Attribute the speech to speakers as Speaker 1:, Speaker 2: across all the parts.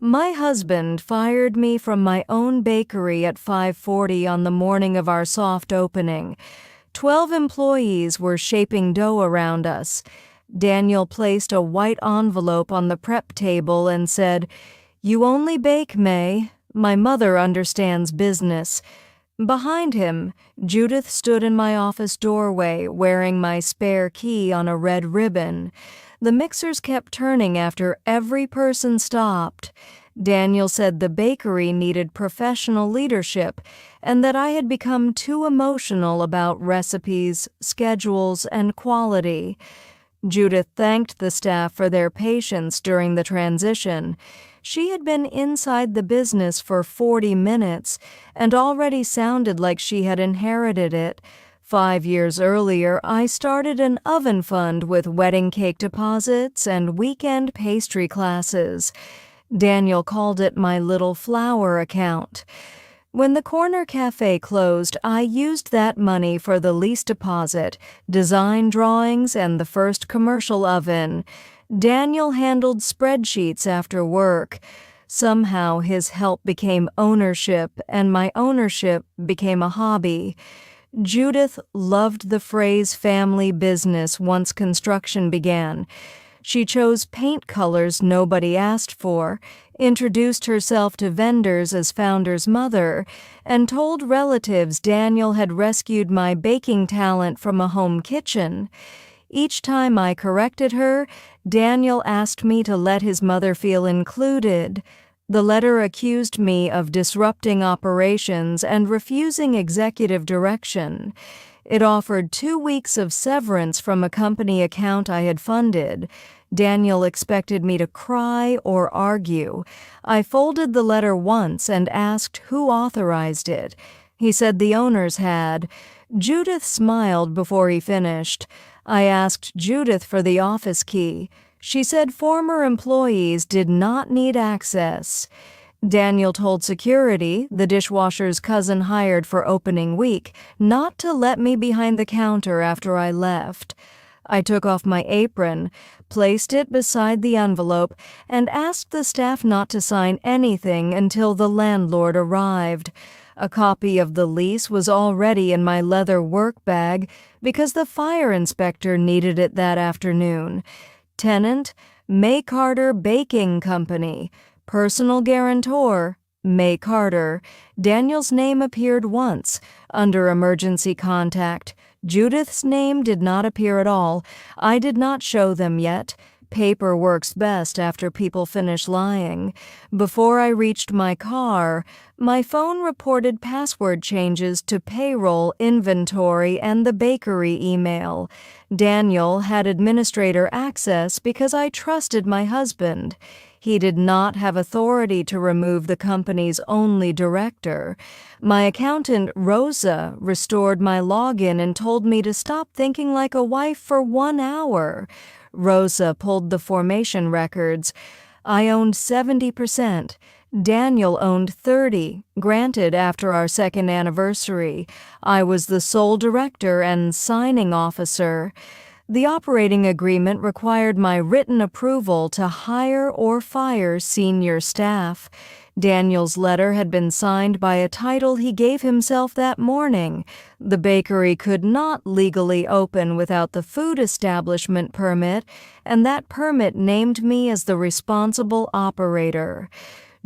Speaker 1: My husband fired me from my own bakery at 5:40 on the morning of our soft opening. 12 employees were shaping dough around us. Daniel placed a white envelope on the prep table and said, "You only bake, May. My mother understands business." Behind him, Judith stood in my office doorway wearing my spare key on a red ribbon. The mixers kept turning after every person stopped. Daniel said the bakery needed professional leadership and that I had become too emotional about recipes, schedules, and quality. Judith thanked the staff for their patience during the transition. She had been inside the business for 40 minutes and already sounded like she had inherited it. 5 years earlier, I started an oven fund with wedding cake deposits and weekend pastry classes. Daniel called it my little flower account. When the corner cafe closed, I used that money for the lease deposit, design drawings, and the first commercial oven. Daniel handled spreadsheets after work. Somehow his help became ownership, and my ownership became a hobby. Judith loved the phrase family business once construction began. She chose paint colors nobody asked for, introduced herself to vendors as founder's mother, and told relatives Daniel had rescued my baking talent from a home kitchen. Each time I corrected her, Daniel asked me to let his mother feel included. The letter accused me of disrupting operations and refusing executive direction. It offered 2 weeks of severance from a company account I had funded. Daniel expected me to cry or argue. I folded the letter once and asked who authorized it. He said the owners had. Judith smiled before he finished. I asked Judith for the office key. She said former employees did not need access. Daniel told security, the dishwasher's cousin hired for opening week, not to let me behind the counter after I left. I took off my apron, placed it beside the envelope, and asked the staff not to sign anything until the landlord arrived. A copy of the lease was already in my leather work bag because the fire inspector needed it that afternoon. Tenant, May Carter Baking Company. Personal guarantor, May Carter. Daniel's name appeared once, under emergency contact. Judith's name did not appear at all. I did not show them yet. Paper works best after people finish lying. Before I reached my car, my phone reported password changes to payroll, inventory, and the bakery email. Daniel had administrator access because I trusted my husband. He did not have authority to remove the company's only director. My accountant, Rosa, restored my login and told me to stop thinking like a wife for 1 hour. Rosa pulled the formation records. I owned 70%. Daniel owned 30%, granted after our second anniversary. I was the sole director and signing officer. The operating agreement required my written approval to hire or fire senior staff. Daniel's letter had been signed by a title he gave himself that morning. The bakery could not legally open without the food establishment permit, and that permit named me as the responsible operator.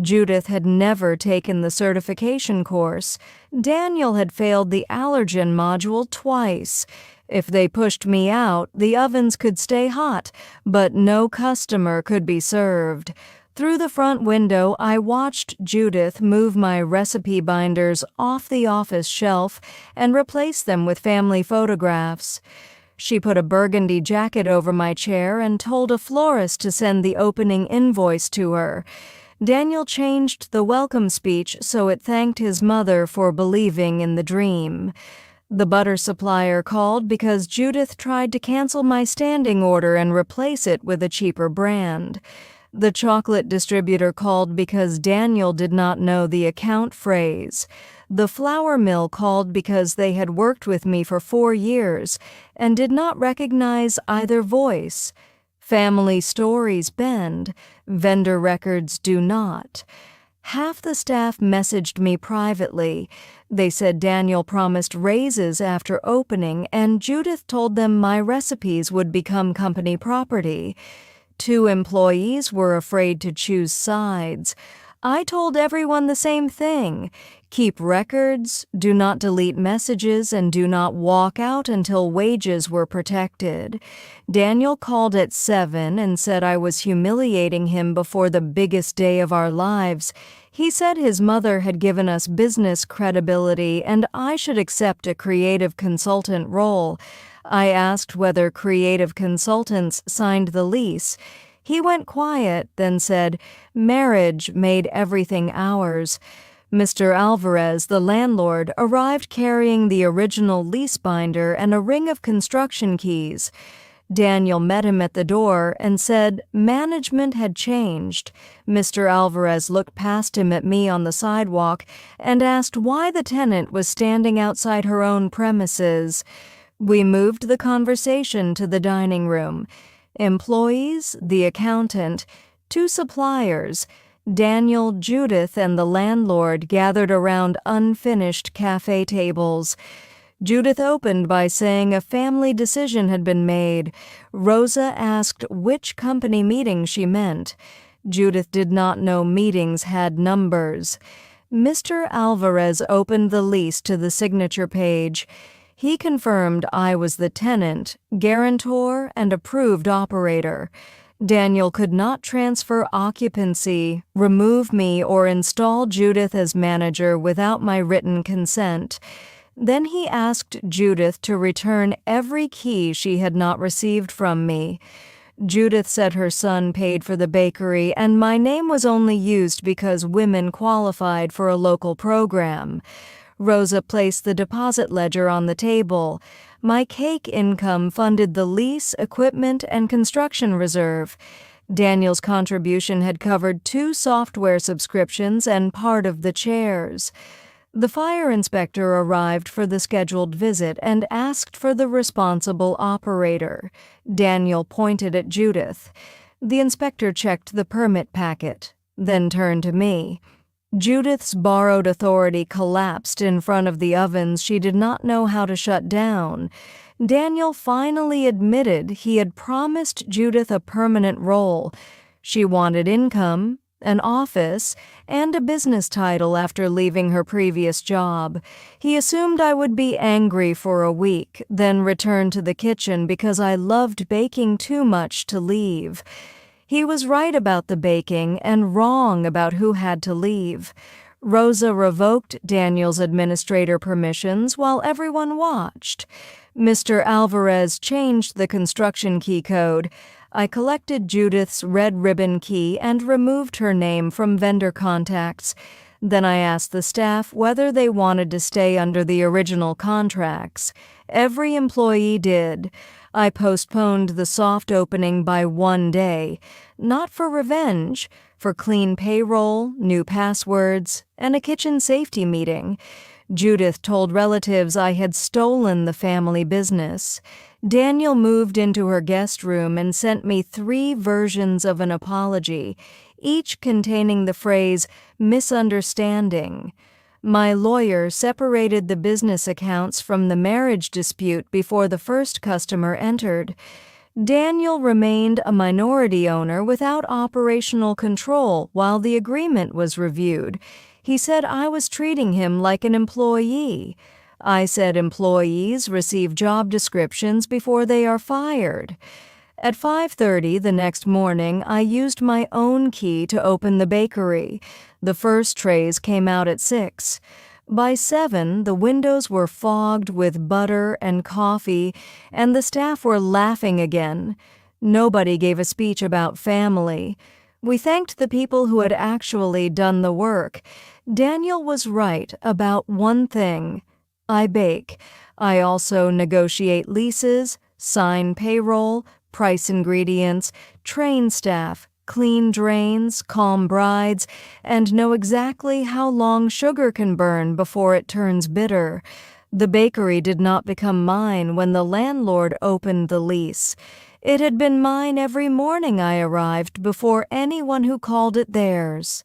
Speaker 1: Judith had never taken the certification course. Daniel had failed the allergen module twice. If they pushed me out, the ovens could stay hot, but no customer could be served. Through the front window, I watched Judith move my recipe binders off the office shelf and replace them with family photographs. She put a burgundy jacket over my chair and told a florist to send the opening invoice to her. Daniel changed the welcome speech so it thanked his mother for believing in the dream. The butter supplier called because Judith tried to cancel my standing order and replace it with a cheaper brand. The chocolate distributor called because Daniel did not know the account phrase. The flour mill called because they had worked with me for 4 years and did not recognize either voice. Family stories bend, vendor records do not. Half the staff messaged me privately. They said Daniel promised raises after opening, and Judith told them my recipes would become company property. 2 employees were afraid to choose sides. I told everyone the same thing. Keep records, do not delete messages, and do not walk out until wages were protected. Daniel called at 7 and said I was humiliating him before the biggest day of our lives. He said his mother had given us business credibility and I should accept a creative consultant role. I asked whether creative consultants signed the lease. He went quiet, then said, "Marriage made everything ours." Mr. Alvarez, the landlord, arrived carrying the original lease binder and a ring of construction keys. Daniel met him at the door and said management had changed. Mr. Alvarez looked past him at me on the sidewalk and asked why the tenant was standing outside her own premises. We moved the conversation to the dining room. Employees, the accountant, 2 suppliers, Daniel, Judith, and the landlord gathered around unfinished cafe tables. Judith opened by saying a family decision had been made. Rosa asked which company meeting she meant. Judith did not know meetings had numbers. Mr. Alvarez opened the lease to the signature page. He confirmed I was the tenant, guarantor, and approved operator. Daniel could not transfer occupancy, remove me, or install Judith as manager without my written consent. Then he asked Judith to return every key she had not received from me. Judith said her son paid for the bakery and my name was only used because women qualified for a local program. Rosa placed the deposit ledger on the table. My cake income funded the lease, equipment, and construction reserve. Daniel's contribution had covered 2 software subscriptions and part of the chairs. The fire inspector arrived for the scheduled visit and asked for the responsible operator. Daniel pointed at Judith. The inspector checked the permit packet, then turned to me. Judith's borrowed authority collapsed in front of the ovens she did not know how to shut down. Daniel finally admitted he had promised Judith a permanent role. She wanted income, an office, and a business title after leaving her previous job. He assumed I would be angry for a week, then return to the kitchen because I loved baking too much to leave. He was right about the baking and wrong about who had to leave. Rosa revoked Daniel's administrator permissions while everyone watched. Mr. Alvarez changed the construction key code. I collected Judith's red ribbon key and removed her name from vendor contacts. Then I asked the staff whether they wanted to stay under the original contracts. Every employee did. I postponed the soft opening by 1 day, not for revenge, for clean payroll, new passwords, and a kitchen safety meeting. Judith told relatives I had stolen the family business. Daniel moved into her guest room and sent me 3 versions of an apology, each containing the phrase misunderstanding. My lawyer separated the business accounts from the marriage dispute before the first customer entered. Daniel remained a minority owner without operational control while the agreement was reviewed. He said I was treating him like an employee. I said employees receive job descriptions before they are fired. At 5:30 the next morning, I used my own key to open the bakery. The first trays came out at 6. By 7, the windows were fogged with butter and coffee, and the staff were laughing again. Nobody gave a speech about family. We thanked the people who had actually done the work. Daniel was right about one thing. I bake. I also negotiate leases, sign payroll, price ingredients, train staff, clean drains, calm brides, and know exactly how long sugar can burn before it turns bitter. The bakery did not become mine when the landlord opened the lease. It had been mine every morning I arrived before anyone who called it theirs.